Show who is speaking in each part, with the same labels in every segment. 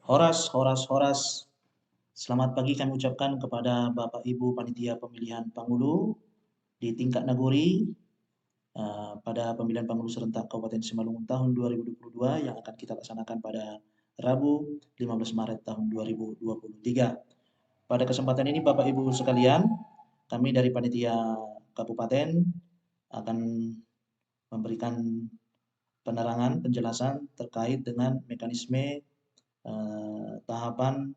Speaker 1: Horas, horas, horas. Selamat pagi kami ucapkan kepada Bapak Ibu Panitia Pemilihan Panghulu di tingkat nagori pada pemilihan Panghulu serentak Kabupaten Simalungun tahun 2022 yang akan kita laksanakan pada Rabu 15 Maret tahun 2023. Pada kesempatan ini Bapak Ibu sekalian, kami dari Panitia Kabupaten akan memberikan penerangan, penjelasan terkait dengan mekanisme tahapan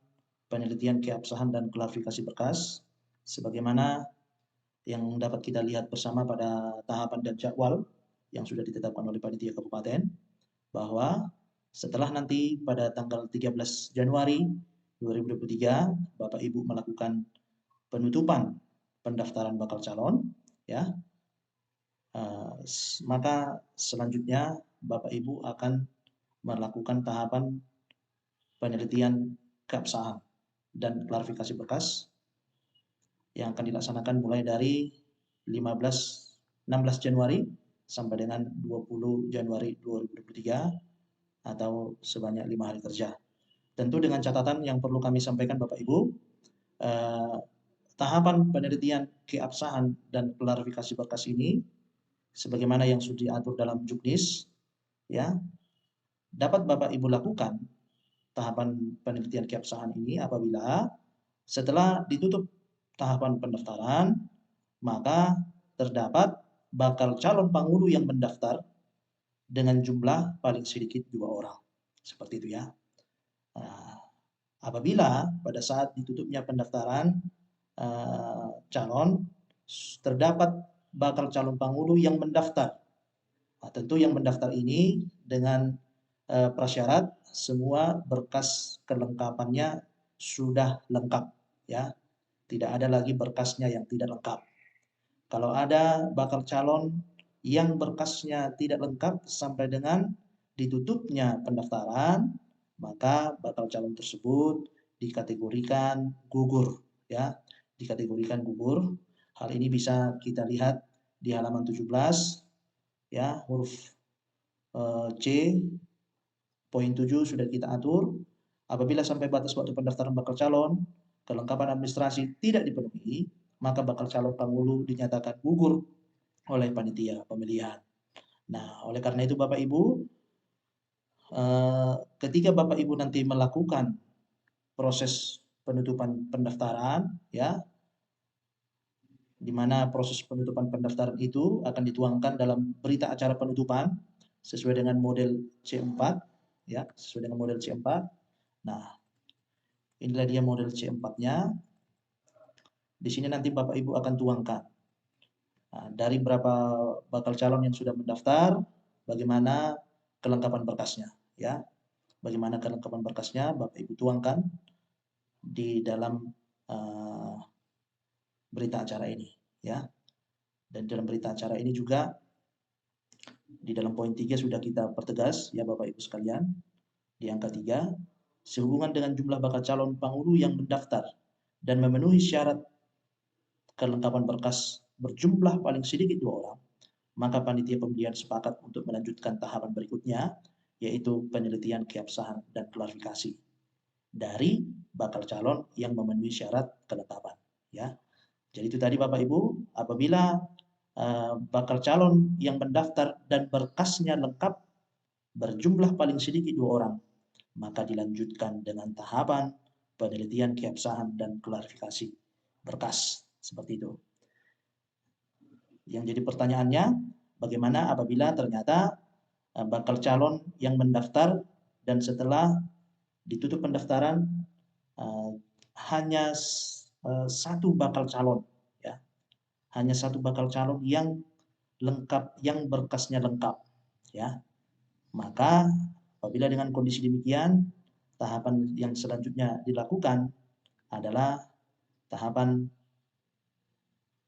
Speaker 1: penelitian keabsahan dan klarifikasi berkas sebagaimana yang dapat kita lihat bersama pada tahapan dan jadwal yang sudah ditetapkan oleh panitia kabupaten, bahwa setelah nanti pada tanggal 13 Januari 2023 Bapak Ibu melakukan penutupan pendaftaran bakal calon, ya, maka selanjutnya Bapak Ibu akan melakukan tahapan penelitian keabsahan dan klarifikasi berkas yang akan dilaksanakan mulai dari 16 Januari sampai dengan 20 Januari 2023 atau sebanyak 5 hari kerja. Tentu dengan catatan yang perlu kami sampaikan Bapak Ibu, eh, tahapan penelitian keabsahan dan klarifikasi berkas ini sebagaimana yang sudah diatur dalam Juknis, ya, dapat Bapak Ibu lakukan tahapan penelitian keabsahan ini apabila setelah ditutup tahapan pendaftaran, maka terdapat bakal calon panghulu yang mendaftar dengan jumlah paling sedikit 2 orang. Seperti itu ya. Nah, apabila pada saat ditutupnya pendaftaran calon terdapat bakal calon panghulu yang mendaftar. Nah, tentu yang mendaftar ini dengan prasyarat semua berkas kelengkapannya sudah lengkap, ya. Tidak ada lagi berkasnya yang tidak lengkap. Kalau ada bakal calon yang berkasnya tidak lengkap sampai dengan ditutupnya pendaftaran, maka bakal calon tersebut dikategorikan gugur, ya, dikategorikan gugur. Hal ini bisa kita lihat di halaman 17, ya, huruf C, poin 7 sudah kita atur. Apabila sampai batas waktu pendaftaran bakal calon, kelengkapan administrasi tidak dipenuhi, maka bakal calon panghulu dinyatakan gugur oleh panitia pemilihan. Nah, oleh karena itu Bapak Ibu, ketika Bapak Ibu nanti melakukan proses penutupan pendaftaran, ya, di mana proses penutupan pendaftaran itu akan dituangkan dalam berita acara penutupan sesuai dengan model C4, ya, sesuai dengan model C4. Nah, inilah dia model C4-nya. Di sini nanti Bapak Ibu akan tuangkan dari berapa bakal calon yang sudah mendaftar, bagaimana kelengkapan berkasnya, ya. Bagaimana kelengkapan berkasnya Bapak Ibu tuangkan di dalam berita acara ini, ya. Dan dalam berita acara ini juga di dalam poin 3 sudah kita pertegas, ya Bapak Ibu sekalian, di angka 3, sehubungan dengan jumlah bakal calon panghulu yang mendaftar dan memenuhi syarat kelengkapan berkas berjumlah paling sedikit 2 orang, maka panitia pemilihan sepakat untuk melanjutkan tahapan berikutnya, yaitu penelitian keabsahan dan klarifikasi dari bakal calon yang memenuhi syarat kelengkapan, ya. Jadi itu tadi Bapak Ibu, apabila bakal calon yang mendaftar dan berkasnya lengkap berjumlah paling sedikit 2 orang, maka dilanjutkan dengan tahapan penelitian keabsahan dan klarifikasi berkas, seperti itu. Yang jadi pertanyaannya, bagaimana apabila ternyata bakal calon yang mendaftar dan setelah ditutup pendaftaran hanya satu bakal calon, ya, hanya satu bakal calon yang lengkap, yang berkasnya lengkap, ya. Maka apabila dengan kondisi demikian, tahapan yang selanjutnya dilakukan adalah tahapan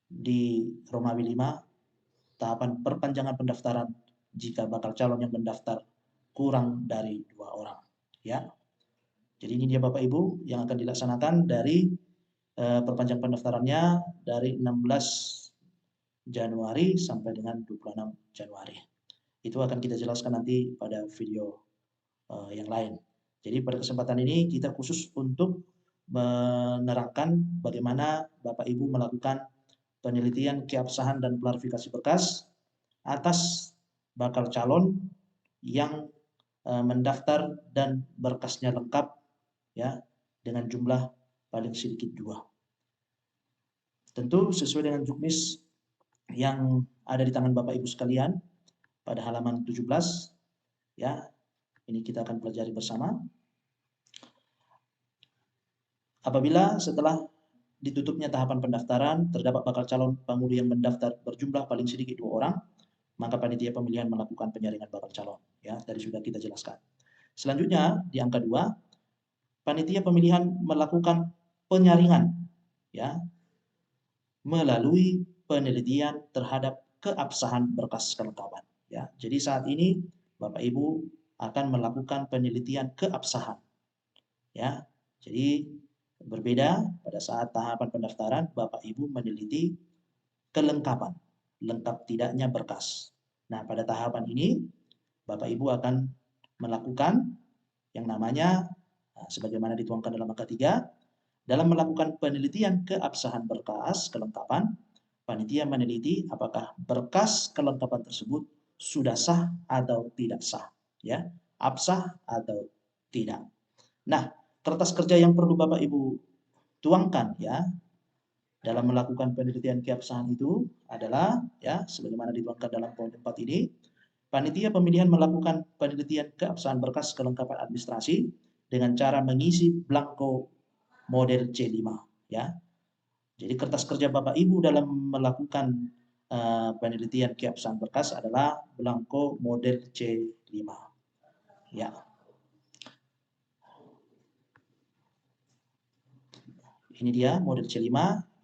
Speaker 1: di Romawi 5, tahapan perpanjangan pendaftaran jika bakal calon yang mendaftar kurang dari 2 orang, ya. Jadi ini dia Bapak Ibu yang akan dilaksanakan dari perpanjang pendaftarannya dari 16 Januari sampai dengan 26 Januari. Itu akan kita jelaskan nanti pada video yang lain. Jadi pada kesempatan ini kita khusus untuk menerangkan bagaimana Bapak Ibu melakukan penelitian keabsahan dan klarifikasi berkas atas bakal calon yang mendaftar dan berkasnya lengkap ya dengan jumlah paling sedikit 2. Tentu sesuai dengan juknis yang ada di tangan Bapak Ibu sekalian pada halaman 17 ya. Ini kita akan pelajari bersama. Apabila setelah ditutupnya tahapan pendaftaran terdapat bakal calon pengundi yang mendaftar berjumlah paling sedikit 2 orang, maka panitia pemilihan melakukan penyaringan bakal calon ya, tadi sudah kita jelaskan. Selanjutnya di angka 2, panitia pemilihan melakukan penyaringan ya melalui penelitian terhadap keabsahan berkas kelengkapan ya. Jadi saat ini Bapak Ibu akan melakukan penelitian keabsahan ya. Jadi berbeda pada saat tahapan pendaftaran Bapak Ibu meneliti kelengkapan, lengkap tidaknya berkas. Nah, pada tahapan ini Bapak Ibu akan melakukan yang namanya sebagaimana dituangkan dalam angka 3, dalam melakukan penelitian keabsahan berkas kelengkapan, panitia meneliti apakah berkas kelengkapan tersebut sudah sah atau tidak sah, ya, absah atau tidak. Nah, kertas kerja yang perlu Bapak Ibu tuangkan ya dalam melakukan penelitian keabsahan itu adalah ya sebagaimana dituangkan dalam poin 4 ini, panitia pemilihan melakukan penelitian keabsahan berkas kelengkapan administrasi dengan cara mengisi blanko model C5 ya. Jadi kertas kerja Bapak Ibu dalam melakukan penelitian keabsahan berkas adalah blanko model C5 ya. Ini dia model C5.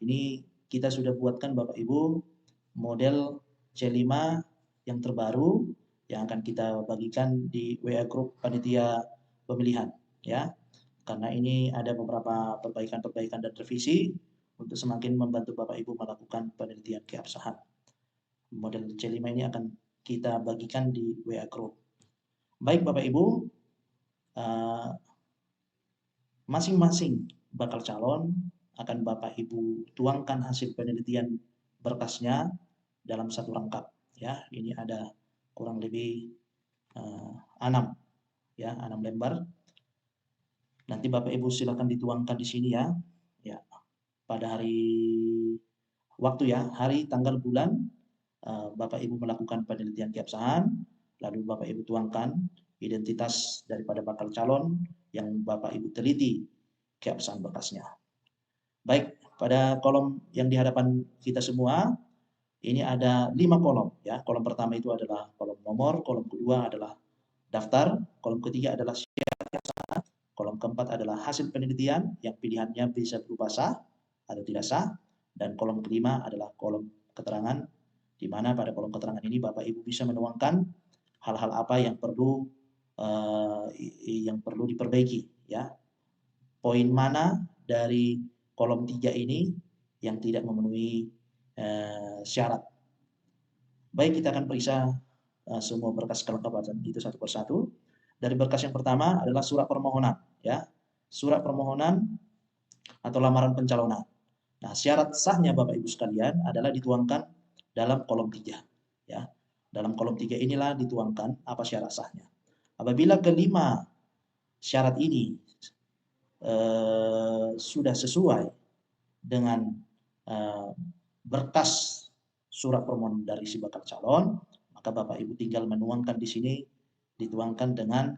Speaker 1: Ini kita sudah buatkan Bapak Ibu model C5 yang terbaru yang akan kita bagikan di WA Group panitia pemilihan ya. Karena ini ada beberapa perbaikan-perbaikan dan revisi untuk semakin membantu Bapak Ibu melakukan penelitian keabsahan. Model C5 ini akan kita bagikan di WA Group. Baik Bapak Ibu, masing-masing bakal calon akan Bapak Ibu tuangkan hasil penelitian berkasnya dalam satu rangkap ya. Ini ada kurang lebih 6 ya, 6 lembar. Nanti Bapak Ibu silakan dituangkan di sini ya. Ya. Pada hari waktu ya, hari, tanggal, bulan Bapak Ibu melakukan penelitian keabsahan, lalu Bapak Ibu tuangkan identitas daripada bakal calon yang Bapak Ibu teliti keabsahan berkasnya. Baik, pada kolom yang di hadapan kita semua, ini ada 5 kolom ya. Kolom pertama itu adalah kolom nomor, kolom kedua adalah daftar, kolom ketiga adalah syarat keabsahan, kolom keempat adalah hasil penelitian yang pilihannya bisa berupa sah atau tidak sah, dan kolom kelima adalah kolom keterangan, di mana pada kolom keterangan ini Bapak Ibu bisa menuangkan hal-hal apa yang perlu diperbaiki ya. Poin mana dari kolom 3 ini yang tidak memenuhi syarat. Baik, kita akan periksa semua berkas kelengkapan itu satu persatu. Dari berkas yang pertama adalah surat permohonan ya. Surat permohonan atau lamaran pencalonan. Nah, syarat sahnya Bapak Ibu sekalian adalah dituangkan dalam kolom 3 ya. Dalam kolom 3 inilah dituangkan apa syarat sahnya. Apabila kelima syarat ini sudah sesuai dengan berkas surat permohonan dari si bakal calon, maka Bapak Ibu tinggal menuangkan di sini, dituangkan dengan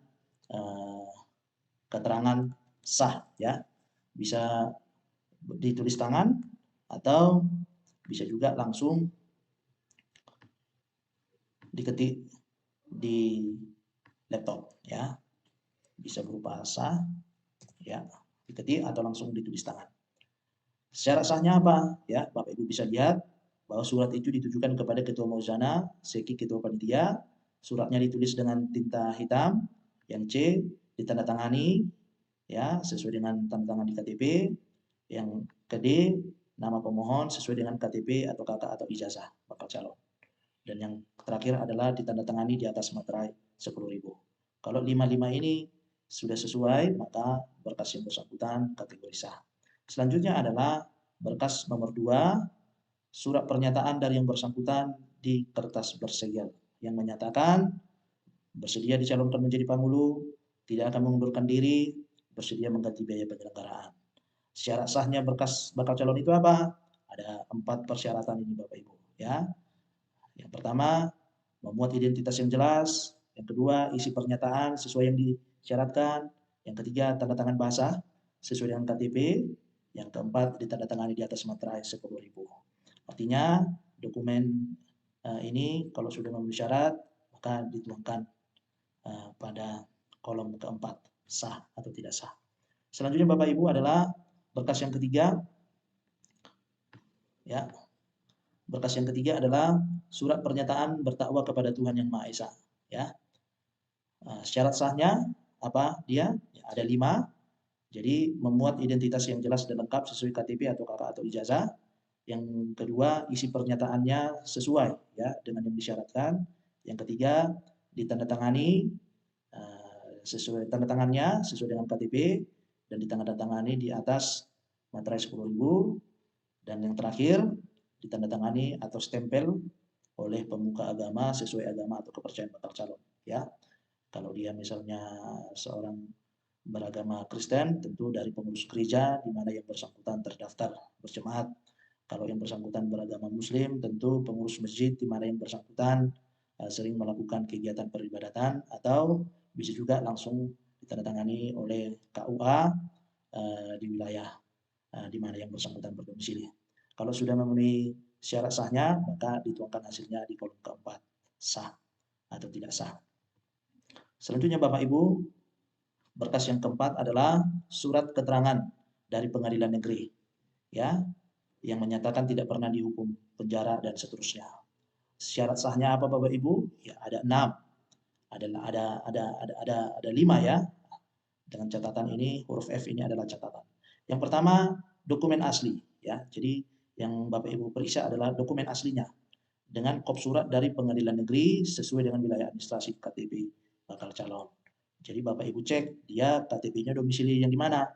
Speaker 1: keterangan sah ya. Bisa ditulis tangan atau bisa juga langsung diketik di laptop ya. Bisa berupa sah ya, diketik atau langsung ditulis tangan. Syarat sahnya apa? Ya, Bapak Ibu bisa lihat bahwa surat itu ditujukan kepada Ketua Mauzana, Seki Ketua Panitia. Suratnya ditulis dengan tinta hitam. Yang C ditandatangani ya sesuai dengan tanda tangan di KTP. Yang ke D nama pemohon sesuai dengan KTP atau KK atau ijazah bakal calon. Dan yang terakhir adalah ditandatangani di atas materai 10.000. Kalau 55 ini sudah sesuai, maka berkas yang bersangkutan kategori sah. Selanjutnya adalah berkas nomor 2, surat pernyataan dari yang bersangkutan di kertas bersegel yang menyatakan bersedia dicalonkan menjadi pangulu, tidak akan mengundurkan diri, bersedia mengganti biaya penyelenggaraan. Syarat sahnya berkas bakal calon itu apa? Ada 4 persyaratan ini Bapak Ibu, ya. Yang pertama, memuat identitas yang jelas. Yang kedua, isi pernyataan sesuai yang disyaratkan. Yang ketiga, tanda tangan basah sesuai dengan KTP. Yang keempat, ditandatangani di atas materai 10.000. Artinya, dokumen ini kalau sudah memenuhi syarat, maka dituangkan pada kolom keempat, sah atau tidak sah. Selanjutnya Bapak Ibu adalah berkas yang ketiga, ya. Berkas yang ketiga adalah surat pernyataan bertakwa kepada Tuhan Yang Maha Esa, ya. Syarat sahnya apa dia? Ya, ada 5. Jadi memuat identitas yang jelas dan lengkap sesuai KTP atau KK atau ijazah. Yang kedua, isi pernyataannya sesuai ya dengan yang disyaratkan. Yang ketiga, ditandatangani sesuai tanda tangannya sesuai dengan KTP dan ditandatangani di atas materai 10.000. Dan yang terakhir, ditandatangani atau stempel oleh pemuka agama sesuai agama atau kepercayaan bakal calon, ya. Kalau dia misalnya seorang beragama Kristen, tentu dari pengurus gereja di mana yang bersangkutan terdaftar berjemaat. Kalau yang bersangkutan beragama Muslim, tentu pengurus masjid di mana yang bersangkutan sering melakukan kegiatan peribadatan, atau bisa juga langsung ditandatangani oleh KUA di wilayah di mana yang bersangkutan berdomisili. Kalau sudah memenuhi syarat sahnya, maka dituangkan hasilnya di kolom keempat, sah atau tidak sah. Selanjutnya Bapak Ibu, berkas yang keempat adalah surat keterangan dari pengadilan negeri, ya, yang menyatakan tidak pernah dihukum penjara dan seterusnya. Syarat sahnya apa Bapak Ibu? Ya ada 6. Ada 5 ya. Dengan catatan ini, huruf F ini adalah catatan. Yang pertama, dokumen asli, ya. Jadi yang Bapak Ibu periksa adalah dokumen aslinya dengan kop surat dari pengadilan negeri sesuai dengan wilayah administrasi KTP bakal calon. Jadi Bapak Ibu cek dia KTP-nya domisili yang di mana,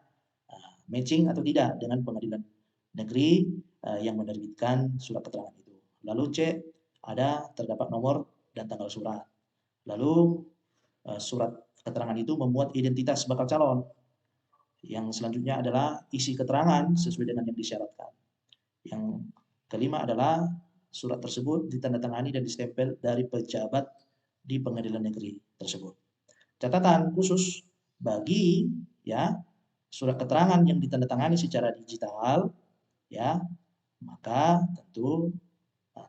Speaker 1: matching atau tidak dengan pengadilan negeri yang menerbitkan surat keterangan itu. Lalu cek ada terdapat nomor dan tanggal surat. Lalu surat keterangan itu memuat identitas bakal calon. Yang selanjutnya adalah isi keterangan sesuai dengan yang disyaratkan. Yang kelima adalah surat tersebut ditandatangani dan distempel dari pejabat di pengadilan negeri tersebut. Catatan khusus bagi ya surat keterangan yang ditandatangani secara digital, ya, maka tentu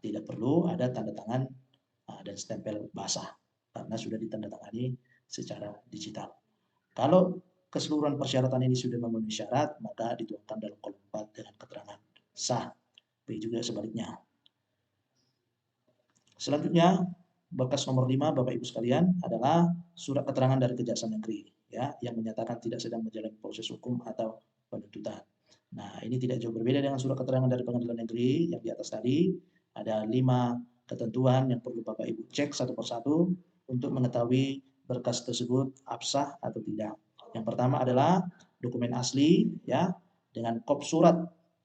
Speaker 1: tidak perlu ada tanda tangan dan stempel basah karena sudah ditandatangani secara digital. Kalau keseluruhan persyaratan ini sudah memenuhi syarat, maka dituangkan dalam kolom 4 dengan keterangan sah. Begitu juga sebaliknya. Selanjutnya, berkas nomor 5 Bapak Ibu sekalian adalah surat keterangan dari Kejaksaan Negeri, ya, yang menyatakan tidak sedang menjalani proses hukum atau penuntutan. Nah, ini tidak jauh berbeda dengan surat keterangan dari Pengadilan Negeri yang di atas tadi. Ada 5 ketentuan yang perlu Bapak Ibu cek satu persatu untuk mengetahui berkas tersebut absah atau tidak. Yang pertama adalah dokumen asli, ya, dengan kop surat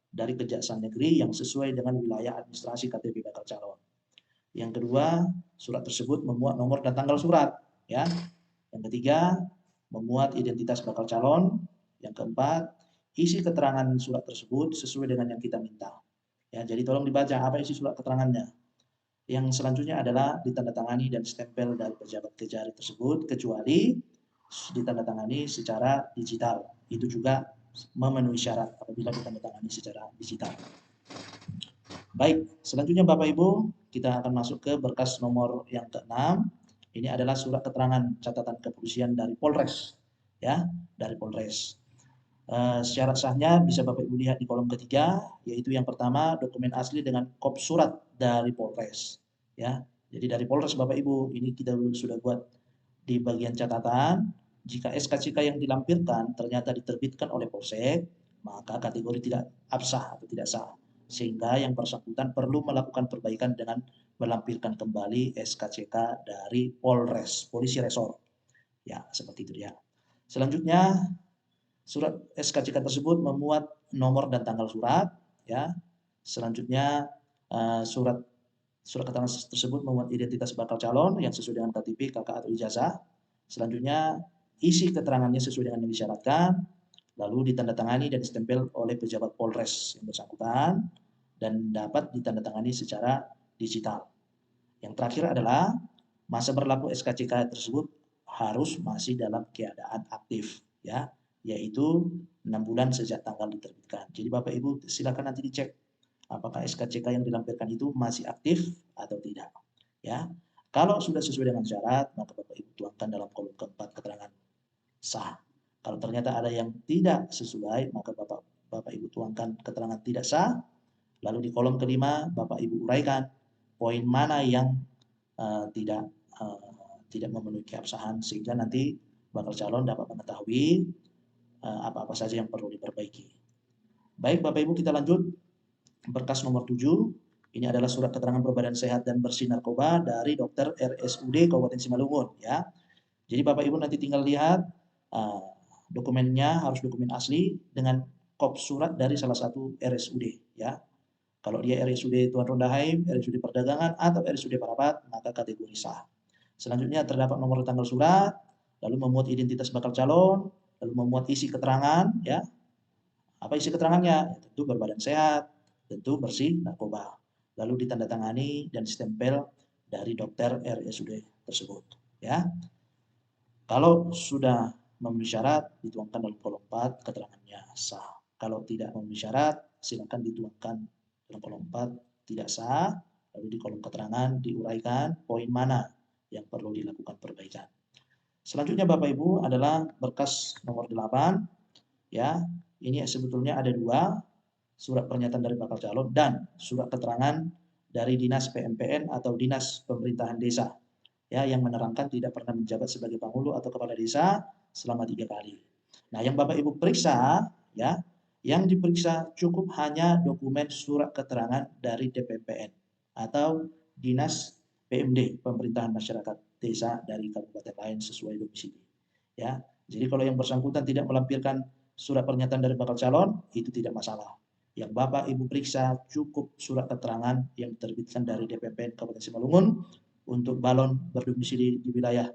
Speaker 1: dari Kejaksaan Negeri yang sesuai dengan wilayah administrasi KTP bakal calon. Yang kedua, surat tersebut memuat nomor dan tanggal surat, ya. Yang ketiga, memuat identitas bakal calon. Yang keempat, isi keterangan surat tersebut sesuai dengan yang kita minta. Ya, jadi tolong dibaca apa isi surat keterangannya. Yang selanjutnya adalah ditandatangani dan stempel dari pejabat kejari tersebut kecuali ditandatangani secara digital. Itu juga memenuhi syarat apabila ditandatangani secara digital. Baik, selanjutnya Bapak Ibu, kita akan masuk ke berkas nomor yang ke-6. Ini adalah surat keterangan catatan kepolisian dari Polres, ya, dari Polres. Syarat sahnya bisa Bapak Ibu lihat di kolom ketiga, yaitu yang pertama dokumen asli dengan kop surat dari Polres, ya. Jadi dari Polres Bapak Ibu, ini kita sudah buat di bagian catatan. Jika SKCK yang dilampirkan ternyata diterbitkan oleh Polsek, maka kategori tidak absah atau tidak sah. Sehingga yang bersangkutan perlu melakukan perbaikan dengan melampirkan kembali SKCK dari Polres, Polisi Resor. Ya, seperti itu dia. Selanjutnya, surat SKCK tersebut memuat nomor dan tanggal surat, ya. Selanjutnya, surat keterangan tersebut memuat identitas bakal calon yang sesuai dengan KTP, KK atau ijazah. Selanjutnya, isi keterangannya sesuai dengan yang disyaratkan, lalu ditandatangani dan ditempel oleh pejabat Polres yang bersangkutan dan dapat ditandatangani secara digital. Yang terakhir adalah masa berlaku SKCK tersebut harus masih dalam keadaan aktif, ya, yaitu 6 bulan sejak tanggal diterbitkan. Jadi Bapak Ibu silakan nanti dicek apakah SKCK yang dilampirkan itu masih aktif atau tidak, ya. Kalau sudah sesuai dengan syarat, maka Bapak Ibu tuangkan dalam kolom keempat keterangan sah. Kalau ternyata ada yang tidak sesuai, maka Bapak Ibu tuangkan keterangan tidak sah. Lalu di kolom kelima Bapak Ibu uraikan poin mana yang tidak memenuhi keabsahan, sehingga nanti bakal calon dapat mengetahui apa-apa saja yang perlu diperbaiki. Baik Bapak Ibu, kita lanjut. Berkas nomor 7, ini adalah surat keterangan berbadan sehat dan bersih narkoba dari dokter RSUD Kabupaten Simalungun, ya. Jadi Bapak Ibu nanti tinggal lihat dokumennya harus dokumen asli dengan kop surat dari salah satu RSUD, ya. Kalau dia RSUD Tuan Rondaheim, RSUD Perdagangan, atau RSUD Parapat, maka kategori sah. Selanjutnya terdapat nomor tanggal surat, lalu memuat identitas bakal calon, lalu memuat isi keterangan, ya. Apa isi keterangannya? Tentu berbadan sehat, tentu bersih narkoba. Lalu ditandatangani dan stempel dari dokter RSUD tersebut, ya. Kalau sudah memenuhi syarat, dituangkan dalam kolom 4 keterangannya sah. Kalau tidak memenuhi syarat, silakan dituangkan dalam kolom 4 tidak sah, lalu di kolom keterangan diuraikan poin mana yang perlu dilakukan perbaikan. Selanjutnya Bapak Ibu adalah berkas nomor 8, ya. Ini sebetulnya ada 2, surat pernyataan dari bakal calon dan surat keterangan dari Dinas PMPN atau Dinas Pemerintahan Desa, ya, yang menerangkan tidak pernah menjabat sebagai penghulu atau kepala desa selama 3 kali. Nah, yang Bapak Ibu periksa, ya, yang diperiksa cukup hanya dokumen surat keterangan dari DPPN atau Dinas PMD, Pemerintahan Masyarakat Desa dari kabupaten lain sesuai domisili, ya. Jadi kalau yang bersangkutan tidak melampirkan surat pernyataan dari bakal calon, itu tidak masalah. Yang Bapak Ibu periksa cukup surat keterangan yang diterbitkan dari DPPN Kabupaten Simalungun untuk balon berdomisili di wilayah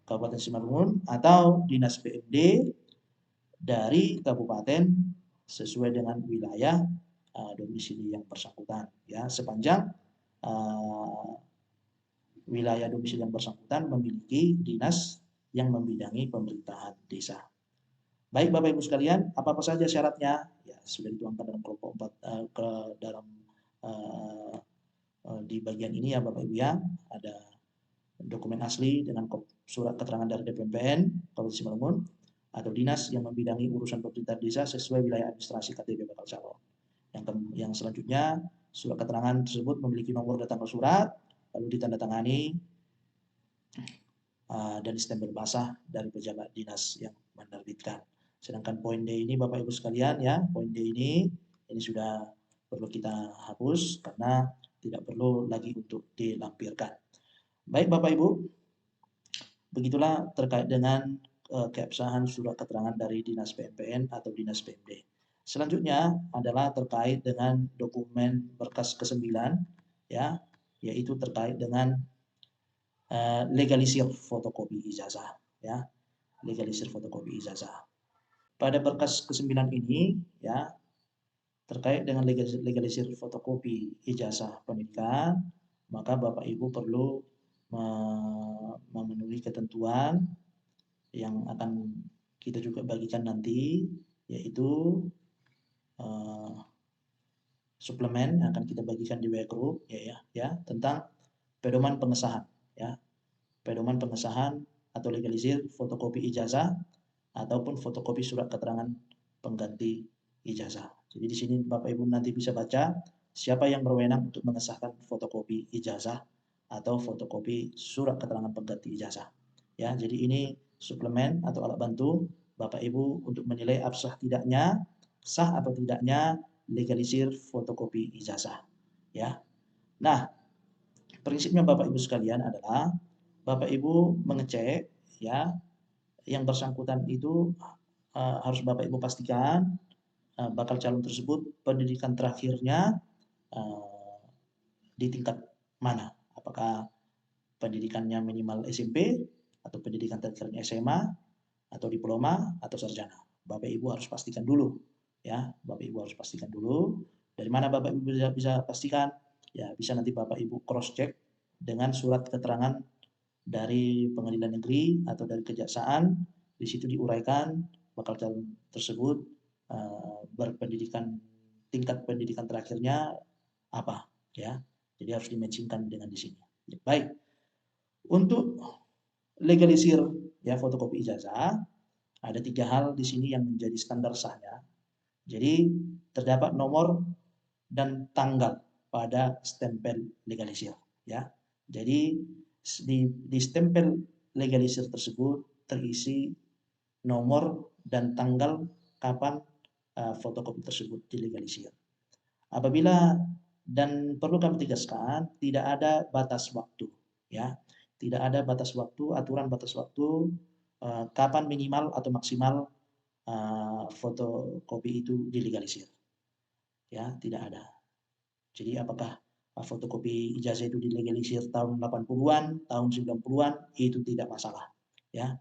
Speaker 1: Kabupaten Simalungun atau Dinas PMD dari kabupaten sesuai dengan wilayah domisili yang bersangkutan, ya, sepanjang wilayah domisili yang bersangkutan memiliki dinas yang membidangi pemerintahan desa. Baik Bapak Ibu sekalian, apa-apa saja syaratnya? Ya, sudah dituangkan dalam kelompok 4 ke dalam di bagian ini ya Bapak Ibu ya. Ada dokumen asli dengan surat keterangan dari DPPN Kabupaten Simalungun atau dinas yang membidangi urusan pemerintahan desa sesuai wilayah administrasi KTP bakal calon. Yang selanjutnya, surat keterangan tersebut memiliki nomor dan tanggal surat, lalu ditandatangani dan stempel basah dari pejabat dinas yang menerbitkan. Sedangkan poin D ini Bapak Ibu sekalian ya, poin D ini sudah perlu kita hapus karena tidak perlu lagi untuk dilampirkan. Baik Bapak Ibu, begitulah terkait dengan keabsahan surat keterangan dari Dinas PMPN atau Dinas PMD. Selanjutnya adalah terkait dengan dokumen berkas ke-9 ya, yaitu terkait dengan legalisir fotokopi ijazah ya. Legalisir fotokopi ijazah. Pada berkas ke-9 ini ya, terkait dengan legalisir fotokopi ijazah pendidikan, maka Bapak Ibu perlu memenuhi ketentuan yang akan kita juga bagikan nanti, yaitu suplemen yang akan kita bagikan di WA Group ya tentang pedoman pengesahan ya. Pedoman pengesahan atau legalisir fotokopi ijazah ataupun fotokopi surat keterangan pengganti ijazah. Jadi di sini Bapak Ibu nanti bisa baca siapa yang berwenang untuk mengesahkan fotokopi ijazah atau fotokopi surat keterangan pengganti ijazah. Ya, jadi ini suplemen atau alat bantu Bapak Ibu untuk menilai absah tidaknya, sah atau tidaknya legalisir fotokopi ijazah. Ya. Nah, prinsipnya Bapak Ibu sekalian adalah Bapak Ibu mengecek ya yang bersangkutan itu harus Bapak Ibu pastikan bakal calon tersebut pendidikan terakhirnya di tingkat mana? Apakah pendidikannya minimal SMP atau pendidikan terakhirnya SMA atau diploma atau sarjana? Bapak Ibu harus pastikan dulu, ya. Bapak Ibu harus pastikan dulu. Dari mana Bapak Ibu bisa pastikan? Ya, bisa nanti Bapak Ibu cross check dengan surat keterangan dari pengadilan negeri atau dari kejaksaan. Di situ diuraikan bakal calon tersebut berpendidikan tingkat pendidikan terakhirnya apa, ya. Jadi harus dimatchingkan dengan di sini. Ya, baik. Untuk legalisir ya fotokopi ijazah, ada 3 hal di sini yang menjadi standar sahnya. Jadi terdapat nomor dan tanggal pada stempel legalisir, ya. Jadi di stempel legalisir tersebut terisi nomor dan tanggal kapan fotokopi tersebut dilegalisir. Apabila dan perlu kami tegaskan, tidak ada batas waktu, ya. Tidak ada batas waktu, aturan batas waktu kapan minimal atau maksimal fotokopi itu dilegalisir. Ya, tidak ada. Jadi apakah fotokopi ijazah itu dilegalisir tahun 80-an, tahun 90-an, itu tidak masalah, ya.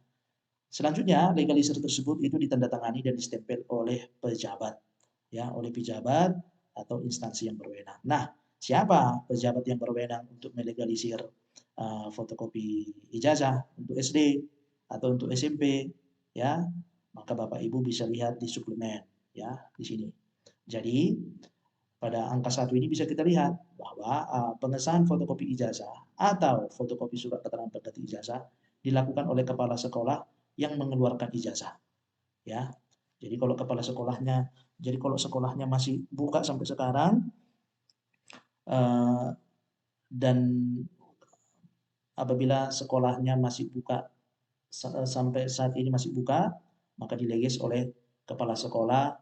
Speaker 1: Selanjutnya, legalisir tersebut itu ditandatangani dan distempel oleh pejabat, ya, oleh pejabat atau instansi yang berwenang. Nah, siapa pejabat yang berwenang untuk melegalisir fotokopi ijazah untuk SD atau untuk SMP, ya? Maka Bapak Ibu bisa lihat di suplemen, ya, di sini. Jadi, pada angka 1 ini bisa kita lihat bahwa pengesahan fotokopi ijazah atau fotokopi surat keterangan pengganti ijazah dilakukan oleh kepala sekolah yang mengeluarkan ijazah, ya. Jadi kalau kepala sekolahnya, jadi kalau sekolahnya masih buka sampai sekarang dan apabila sekolahnya masih buka sampai saat ini masih buka, maka dilegis oleh kepala sekolah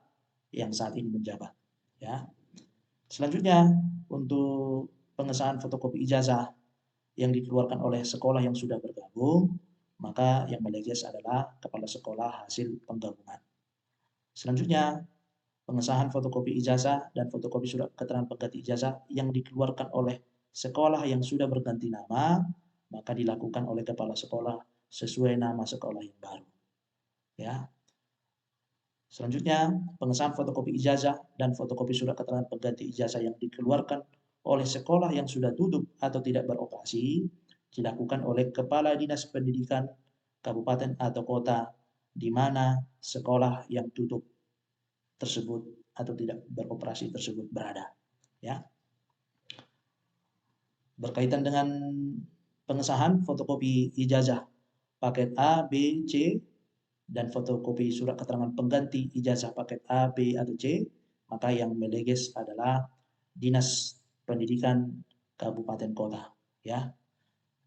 Speaker 1: yang saat ini menjabat, ya. Selanjutnya, untuk pengesahan fotokopi ijazah yang dikeluarkan oleh sekolah yang sudah bergabung, maka yang meleges adalah kepala sekolah hasil penggabungan. Selanjutnya, pengesahan fotokopi ijazah dan fotokopi surat keterangan pengganti ijazah yang dikeluarkan oleh sekolah yang sudah berganti nama, maka dilakukan oleh kepala sekolah sesuai nama sekolah yang baru, ya. Selanjutnya, pengesahan fotokopi ijazah dan fotokopi surat keterangan pengganti ijazah yang dikeluarkan oleh sekolah yang sudah tutup atau tidak beroperasi dilakukan oleh Kepala Dinas Pendidikan Kabupaten atau Kota di mana sekolah yang tutup tersebut atau tidak beroperasi tersebut berada, ya. Berkaitan dengan pengesahan fotokopi ijazah paket A, B, C dan fotokopi surat keterangan pengganti ijazah paket A, B, atau C, maka yang meleges adalah Dinas Pendidikan Kabupaten Kota, ya.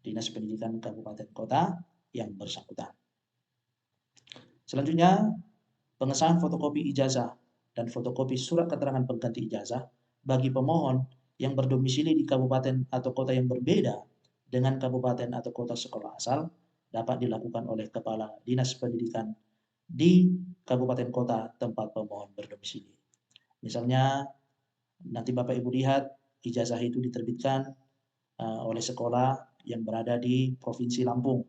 Speaker 1: Dinas Pendidikan Kabupaten Kota yang bersangkutan. Selanjutnya, pengesahan fotokopi ijazah dan fotokopi surat keterangan pengganti ijazah bagi pemohon yang berdomisili di kabupaten atau kota yang berbeda dengan kabupaten atau kota sekolah asal dapat dilakukan oleh Kepala Dinas Pendidikan di kabupaten kota tempat pemohon berdomisili. Misalnya, nanti Bapak Ibu lihat ijazah itu diterbitkan oleh sekolah yang berada di Provinsi Lampung.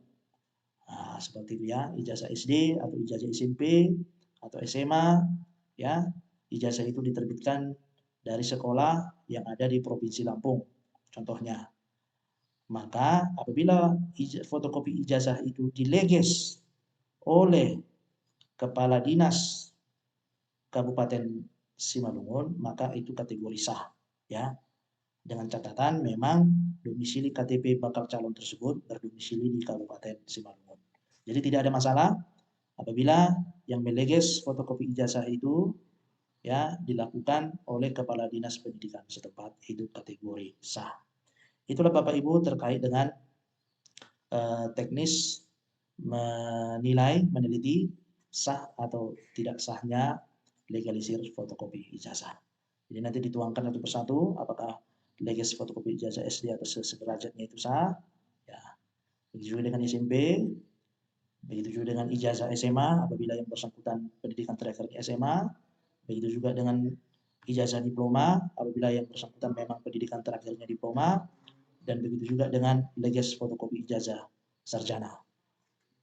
Speaker 1: Nah, seperti itu ya, ijazah SD atau ijazah SMP atau SMA, ya, ijazah itu diterbitkan dari sekolah yang ada di Provinsi Lampung, contohnya. Maka apabila fotokopi ijazah itu dileges oleh Kepala Dinas Kabupaten Simalungun, maka itu kategori sah, ya. Dengan catatan memang domisili KTP bakal calon tersebut berdomisili di Kabupaten Simalungun. Jadi tidak ada masalah apabila yang meleges fotokopi ijazah itu ya dilakukan oleh Kepala Dinas Pendidikan setempat, itu kategori sah. Itulah Bapak Ibu terkait dengan teknis meneliti sah atau tidak sahnya legalisir fotokopi ijazah. Jadi nanti dituangkan satu persatu apakah legis fotokopi ijazah SD atau sederajatnya itu sah. Ya. Begitu juga dengan SMP Begitu juga dengan ijazah SMA apabila yang bersangkutan pendidikan terakhirnya SMA. Begitu juga dengan ijazah diploma apabila yang bersangkutan memang pendidikan terakhirnya diploma. Dan begitu juga dengan leges fotokopi ijazah sarjana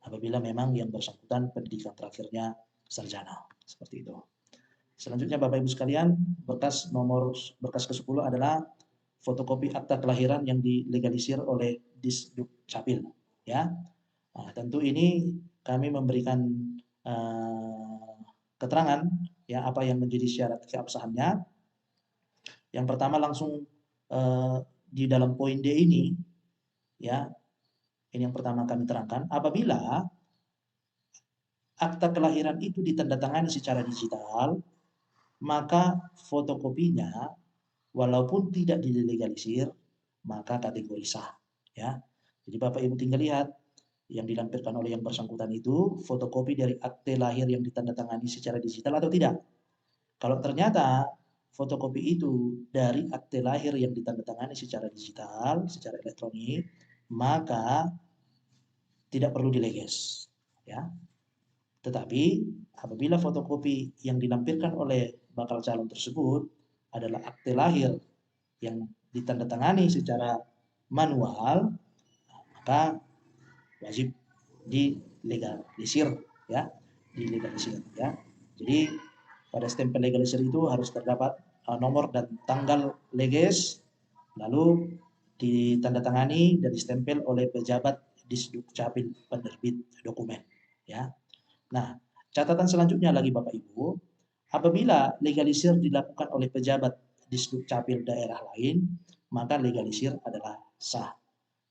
Speaker 1: apabila memang yang bersangkutan pendidikan terakhirnya sarjana. Seperti itu. Selanjutnya Bapak Ibu sekalian, berkas ke-10 adalah fotokopi akta kelahiran yang dilegalisir oleh Disduk Capil, ya. Nah, tentu ini kami memberikan keterangan ya apa yang menjadi syarat keabsahannya. Yang pertama langsung di dalam poin D ini, ya, ini yang pertama kami terangkan, apabila akta kelahiran itu ditandatangani secara digital, maka fotokopinya walaupun tidak dilegalisir, maka kategori sah. Ya. Jadi Bapak Ibu tinggal lihat, yang dilampirkan oleh yang bersangkutan itu fotokopi dari akte lahir yang ditandatangani secara digital atau tidak. Kalau ternyata fotokopi itu dari akte lahir yang ditandatangani secara digital, secara elektronik, maka tidak perlu dileges. Ya. Tetapi apabila fotokopi yang dilampirkan oleh bakal calon tersebut adalah akte lahir yang ditandatangani secara manual, maka wajib dilegalisir, ya, dilegalisir, ya. Jadi pada stempel legalisir itu harus terdapat nomor dan tanggal leges, lalu ditandatangani dan distempel oleh pejabat Disduk Capil penerbit dokumen, ya. Nah, catatan selanjutnya lagi Bapak Ibu, apabila legalisir dilakukan oleh pejabat Disduk Capil daerah lain, maka legalisir adalah sah.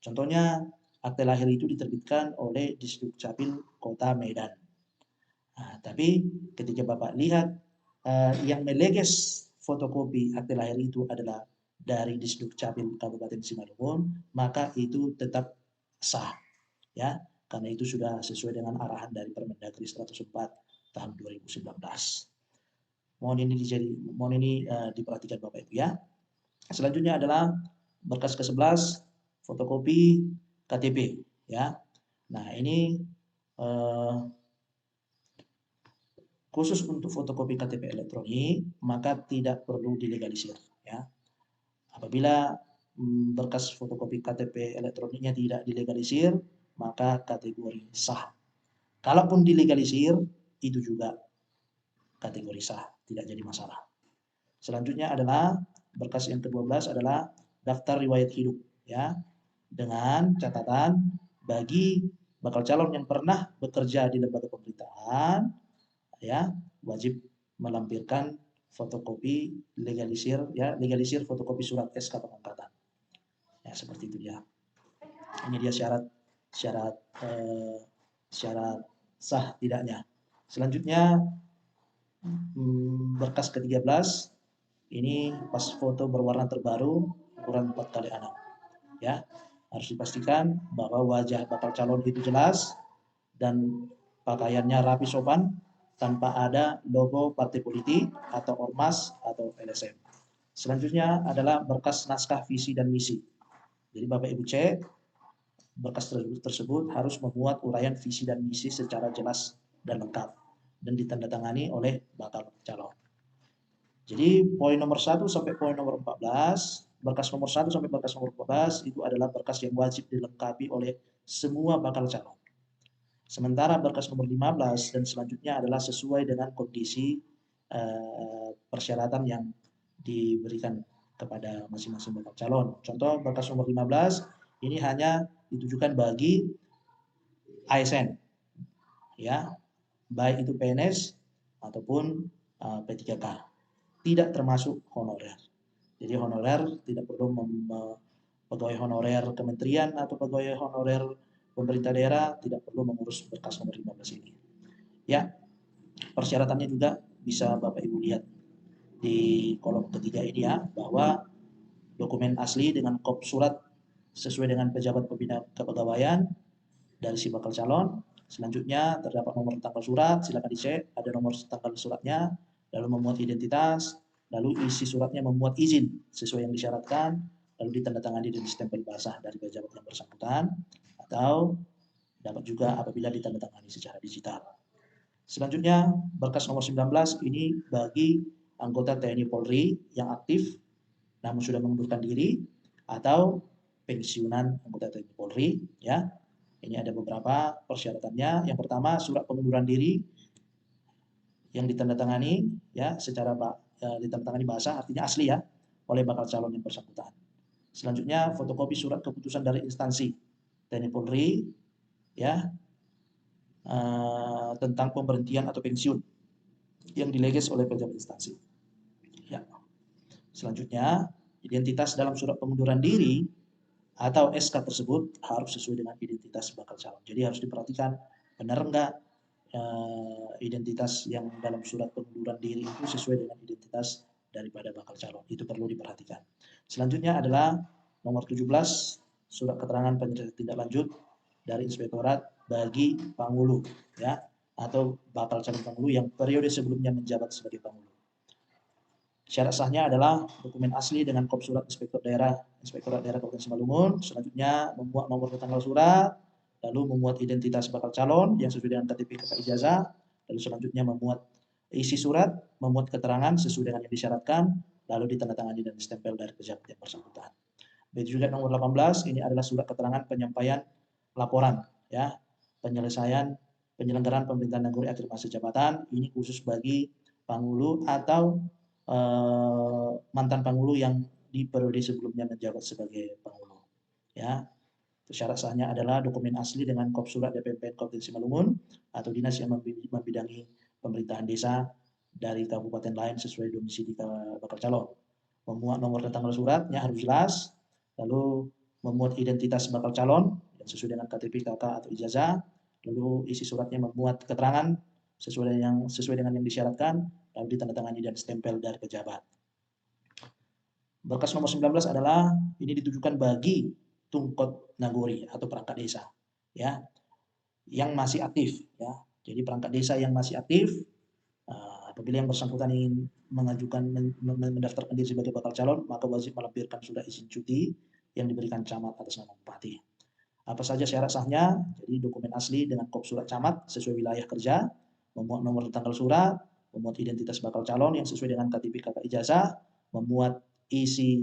Speaker 1: Contohnya, akte lahir itu diterbitkan oleh Disduk Capil Kota Medan. Nah, tapi ketika Bapak lihat yang meleges fotokopi akte lahir itu adalah dari Disduk Capil Kabupaten Simalungun, maka itu tetap sah, ya, karena itu sudah sesuai dengan arahan dari Permendagri 104 tahun 2019. Mohon ini diperhatikan Bapak Ibu, ya. Selanjutnya adalah berkas ke-11 fotokopi KTP, ya. Nah, ini khusus untuk fotokopi KTP elektronik maka tidak perlu dilegalisir, ya. Apabila berkas fotokopi KTP elektroniknya tidak dilegalisir, maka kategori sah. Kalaupun dilegalisir, itu juga kategori sah, tidak jadi masalah. Selanjutnya adalah berkas yang ke-12 adalah daftar riwayat hidup, ya. Dengan catatan bagi bakal calon yang pernah bekerja di lembaga pemerintahan, ya, wajib melampirkan fotokopi legalisir, ya, legalisir fotokopi surat SK pengangkatan. Ya, seperti itu ya. Ini dia syarat sah tidaknya. Selanjutnya berkas ke-13 ini pas foto berwarna terbaru ukuran 4x6, ya. Harus dipastikan bahwa wajah bakal calon itu jelas dan pakaiannya rapi sopan tanpa ada logo partai politik atau ormas atau LSM. Selanjutnya adalah berkas naskah visi dan misi. Jadi Bapak Ibu cek berkas tersebut harus memuat uraian visi dan misi secara jelas dan lengkap dan ditandatangani oleh bakal calon. Jadi poin nomor 1 sampai poin nomor 14, berkas nomor 1 sampai berkas nomor 14 itu adalah berkas yang wajib dilengkapi oleh semua bakal calon. Sementara berkas nomor 15 dan selanjutnya adalah sesuai dengan kondisi persyaratan yang diberikan kepada masing-masing bakal calon. Contoh berkas nomor 15 ini hanya ditujukan bagi ASN, ya, baik itu PNS ataupun P3K, tidak termasuk honorer. Jadi honorer tidak perlu pegawai honorer kementerian atau pegawai honorer pemerintah daerah tidak perlu mengurus berkas nomor 15 ini. Ya, persyaratannya juga bisa Bapak Ibu lihat di kolom ketiga ini ya, bahwa dokumen asli dengan kop surat sesuai dengan pejabat pembina kepegawaian dari si bakal calon. Selanjutnya terdapat nomor tanggal surat, silakan dicek, ada nomor tanggal suratnya, lalu memuat identitas, lalu isi suratnya memuat izin sesuai yang disyaratkan, lalu ditandatangani dan ditempel basah dari pejabat yang bersangkutan, atau dapat juga apabila ditandatangani secara digital. Selanjutnya, berkas nomor 19 ini bagi anggota TNI Polri yang aktif namun sudah mengundurkan diri atau pensiunan anggota TNI Polri, ya. Ini ada beberapa persyaratannya. Yang pertama, surat pengunduran diri yang ditandatangani ya secara ditandatangani basah, artinya asli ya, oleh bakal calon yang bersangkutan. Selanjutnya, fotokopi surat keputusan dari instansi TNI Polri ya tentang pemberhentian atau pensiun yang dileges oleh pejabat instansi. Ya. Selanjutnya, identitas dalam surat pengunduran diri atau SK tersebut harus sesuai dengan identitas bakal calon. Jadi harus diperhatikan benar enggak identitas yang dalam surat pengunduran diri itu sesuai dengan identitas daripada bakal calon. Itu perlu diperhatikan. Selanjutnya adalah nomor 17, surat keterangan penyelesaian tindak lanjut dari inspektorat bagi Pangulu ya, atau bakal calon Pangulu yang periode sebelumnya menjabat sebagai Pangulu. Syarat sahnya adalah dokumen asli dengan kop surat Inspektorat Daerah Kabupaten Simalungun. Selanjutnya memuat nomor tanggal surat, lalu memuat identitas bakal calon yang sesuai dengan KTP KK ijazah, lalu selanjutnya memuat isi surat, memuat keterangan sesuai dengan yang disyaratkan, lalu ditandatangani dan ditempel dari pejabat yang bersangkutan. Begitu juga nomor 18, ini adalah surat keterangan penyampaian laporan ya, penyelenggaraan pemerintahan nagari akhir masa jabatan. Ini khusus bagi Pangulu atau mantan Pangulu yang di periode sebelumnya menjabat sebagai Pangulu. Ya, syarat sahnya adalah dokumen asli dengan kop surat DPMP Kabupaten Simalungun atau dinas yang membidangi pemerintahan desa dari kabupaten lain sesuai domisili bakal calon. Memuat nomor dan tanggal suratnya harus jelas, lalu memuat identitas bakal calon yang sesuai dengan KTP KK atau ijazah, lalu isi suratnya memuat keterangan sesuai dengan yang disyaratkan, lalu ditandatangani dan stempel dari pejabat. Berkas nomor 19 adalah ini ditujukan bagi Tungkot Nagori atau perangkat desa ya yang masih aktif ya. Jadi perangkat desa yang masih aktif apabila yang bersangkutan ingin mengajukan mendaftarkan diri sebagai bakal calon, maka wajib melampirkan surat izin cuti yang diberikan camat atas nama bupati. Apa saja syarat sahnya? Jadi dokumen asli dengan kop surat camat sesuai wilayah kerja, memuat nomor tanggal surat, memuat identitas bakal calon yang sesuai dengan KTP KK ijazah, memuat isi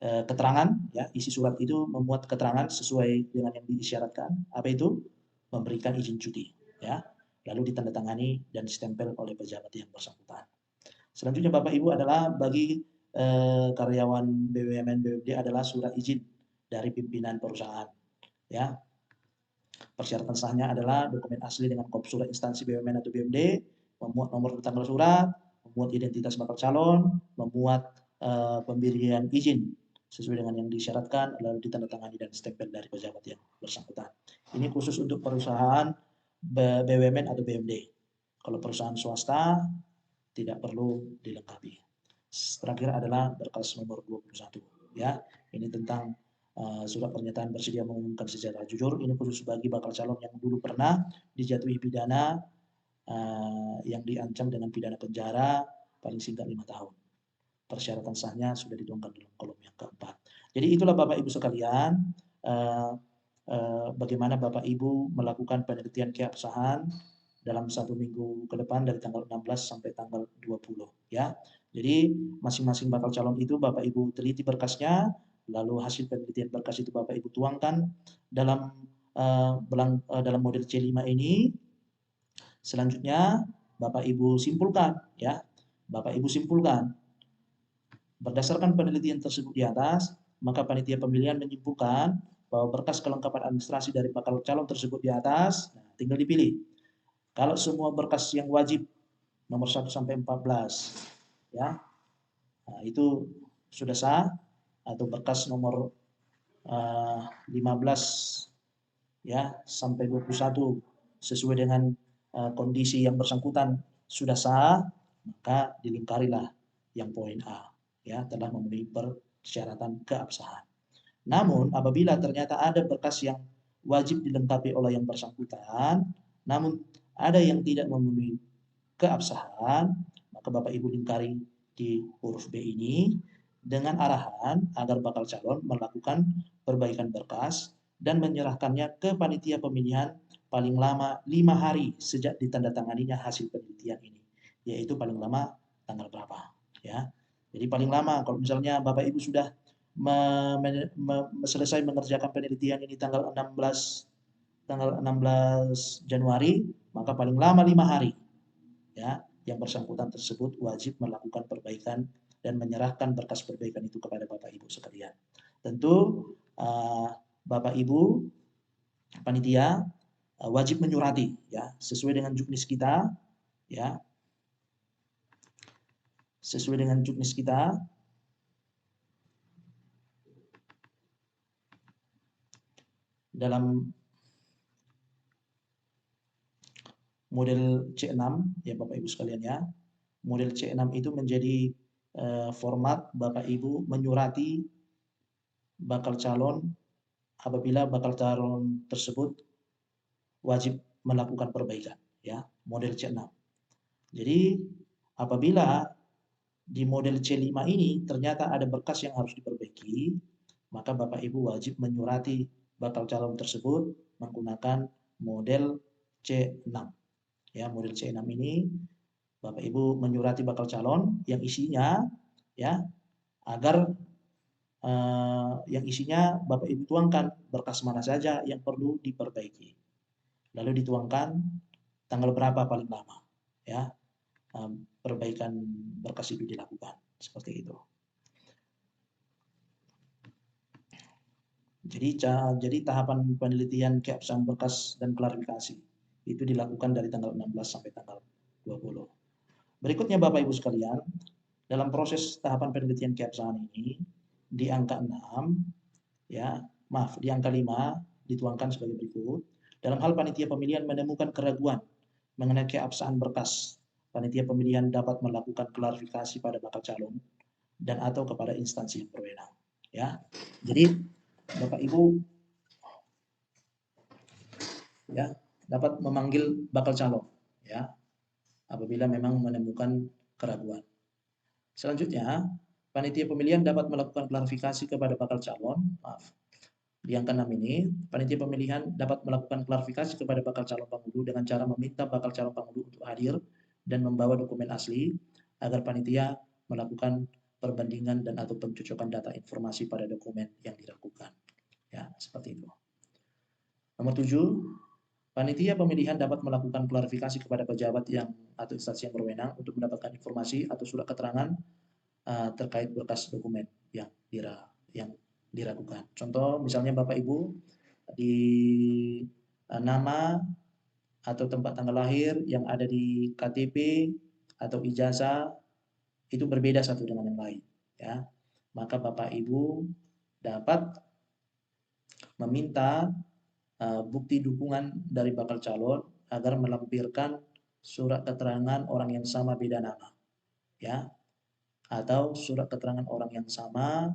Speaker 1: keterangan ya, isi surat itu memuat keterangan sesuai dengan yang disyaratkan. Apa itu? Memberikan izin cuti ya. Lalu ditandatangani dan ditempel oleh pejabat yang bersangkutan. Selanjutnya Bapak Ibu adalah bagi karyawan BUMN BUMD adalah surat izin dari pimpinan perusahaan ya. Persyaratan sahnya adalah dokumen asli dengan kop surat instansi BUMN atau BUMD, memuat nomor tanggal surat, memuat identitas bakal calon, memuat pemberian izin sesuai dengan yang disyaratkan, lalu ditandatangani dan stempel dari pejabat yang bersangkutan. Ini khusus untuk perusahaan BUMN atau BUMD. Kalau perusahaan swasta tidak perlu dilengkapi. Terakhir adalah berkas nomor 21 ya. Ini tentang surat pernyataan bersedia mengumumkan secara jujur. Ini khusus bagi bakal calon yang dulu pernah dijatuhi pidana yang diancam dengan pidana penjara paling singkat 5 tahun. Persyaratan sahnya sudah dituangkan dalam kolom yang keempat. Jadi itulah Bapak Ibu sekalian bagaimana Bapak Ibu melakukan penelitian keabsahan dalam 1 minggu ke depan dari tanggal 16 sampai tanggal 20 ya. Jadi masing-masing bakal calon itu Bapak Ibu teliti berkasnya, lalu hasil penelitian berkas itu Bapak Ibu tuangkan dalam dalam model C5 ini. Selanjutnya Bapak Ibu simpulkan ya. Bapak Ibu simpulkan. Berdasarkan penelitian tersebut di atas, maka panitia pemilihan menyimpulkan bahwa berkas kelengkapan administrasi dari bakal calon tersebut di atas, nah, tinggal dipilih. Kalau semua berkas yang wajib nomor 1 sampai 14 ya. Nah, itu sudah sah, atau berkas nomor 15 ya sampai 21 sesuai dengan kondisi yang bersangkutan sudah sah, maka dilingkarilah yang poin A ya, telah memenuhi persyaratan keabsahan. Namun apabila ternyata ada berkas yang wajib dilengkapi oleh yang bersangkutan, namun ada yang tidak memenuhi keabsahan, maka Bapak Ibu lingkari di huruf B ini dengan arahan agar bakal calon melakukan perbaikan berkas dan menyerahkannya ke panitia pemilihan paling lama 5 hari sejak ditandatanganinya hasil penelitian ini, yaitu paling lama tanggal berapa, ya. Jadi paling lama kalau misalnya Bapak Ibu sudah selesai mengerjakan penelitian ini tanggal 16 Januari, maka paling lama 5 hari, ya, yang bersangkutan tersebut wajib melakukan perbaikan dan menyerahkan berkas perbaikan itu kepada Bapak Ibu sekalian. Tentu Bapak Ibu panitia wajib menyurati, ya, sesuai dengan juknis kita, ya, sesuai dengan juknis kita. Dalam model C6, ya Bapak Ibu sekalian, ya, model C6 itu menjadi format Bapak Ibu menyurati bakal calon apabila bakal calon tersebut wajib melakukan perbaikan, ya, model C6. Jadi apabila di model C5 ini ternyata ada berkas yang harus diperbaiki, maka Bapak Ibu wajib menyurati bakal calon tersebut menggunakan model C6. Ya, model C6 ini Bapak Ibu menyurati bakal calon yang isinya, ya, agar yang isinya Bapak Ibu tuangkan berkas mana saja yang perlu diperbaiki. Lalu dituangkan tanggal berapa paling lama, ya, perbaikan berkas itu dilakukan, seperti itu. Jadi tahapan penelitian keabsahan berkas dan klarifikasi itu dilakukan dari tanggal 16 sampai tanggal 20. Berikutnya Bapak Ibu sekalian, dalam proses tahapan penelitian keabsahan ini di angka 6, ya, maaf, di angka 5 dituangkan sebagai berikut. Dalam hal panitia pemilihan menemukan keraguan mengenai keabsahan berkas, panitia pemilihan dapat melakukan klarifikasi pada bakal calon dan atau kepada instansi yang berwenang, ya. Jadi Bapak Ibu, ya, dapat memanggil bakal calon, ya, apabila memang menemukan keraguan. Selanjutnya, panitia pemilihan dapat melakukan klarifikasi kepada bakal calon, maaf, di angka 6 ini, panitia pemilihan dapat melakukan klarifikasi kepada bakal calon pengunduh dengan cara meminta bakal calon pengunduh untuk hadir dan membawa dokumen asli agar panitia melakukan perbandingan dan atau pencocokan data informasi pada dokumen yang diragukan. Ya, seperti itu. Nomor 7, panitia pemilihan dapat melakukan klarifikasi kepada pejabat yang atau instansi yang berwenang untuk mendapatkan informasi atau surat keterangan terkait berkas dokumen yang diragukan. Contoh misalnya Bapak Ibu di nama atau tempat tanggal lahir yang ada di KTP atau ijazah itu berbeda satu dengan yang lain, ya. Maka Bapak Ibu dapat meminta bukti dukungan dari bakal calon agar melampirkan surat keterangan orang yang sama beda nama, ya, atau surat keterangan orang yang sama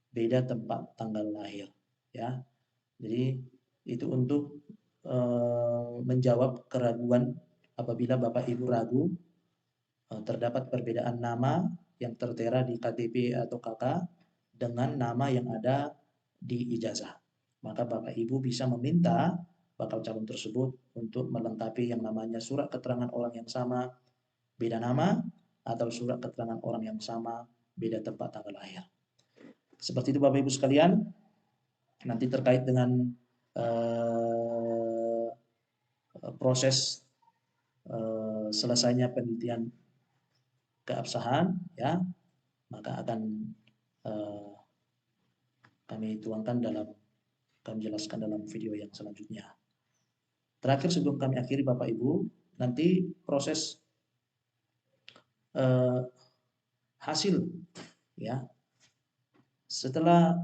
Speaker 1: beda tempat tanggal lahir, ya. Jadi itu untuk menjawab keraguan apabila Bapak Ibu ragu terdapat perbedaan nama yang tertera di KTP atau KK dengan nama yang ada di ijazah. Maka Bapak Ibu bisa meminta bakal calon tersebut untuk melengkapi yang namanya surat keterangan orang yang sama beda nama atau surat keterangan orang yang sama beda tempat tanggal lahir. Seperti itu Bapak Ibu sekalian. Nanti terkait dengan proses selesainya penelitian keabsahan, ya, maka akan kami jelaskan dalam video yang selanjutnya. Terakhir sebelum kami akhiri Bapak Ibu, nanti proses hasil, ya, setelah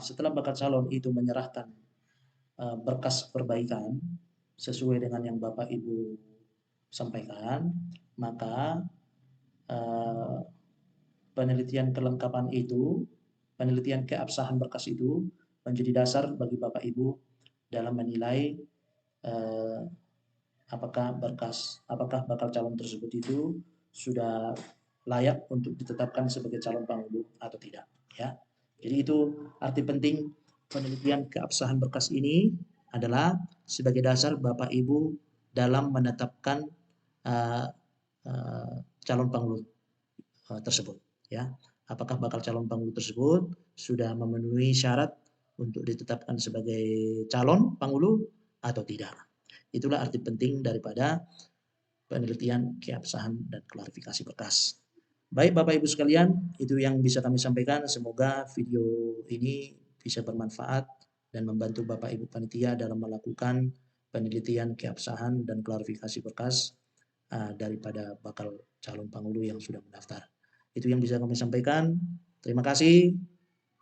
Speaker 1: setelah bakal calon itu menyerahkan berkas perbaikan sesuai dengan yang Bapak Ibu sampaikan, maka penelitian kelengkapan itu, penelitian keabsahan berkas itu menjadi dasar bagi Bapak Ibu dalam menilai apakah bakal calon tersebut itu sudah layak untuk ditetapkan sebagai calon pengunduh atau tidak, ya. Jadi itu arti penting penelitian keabsahan berkas ini adalah sebagai dasar Bapak Ibu dalam menetapkan calon panggul tersebut, ya. Apakah bakal calon panggul tersebut sudah memenuhi syarat untuk ditetapkan sebagai calon panggulu atau tidak. Itulah arti penting daripada penelitian keabsahan dan klarifikasi berkas. Baik Bapak Ibu sekalian, itu yang bisa kami sampaikan. Semoga video ini bisa bermanfaat dan membantu Bapak Ibu panitia dalam melakukan penelitian keabsahan dan klarifikasi berkas daripada bakal calon panggulu yang sudah mendaftar. Itu yang bisa kami sampaikan. Terima kasih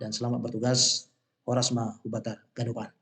Speaker 1: dan selamat bertugas. Orasma Hubata Ganupan.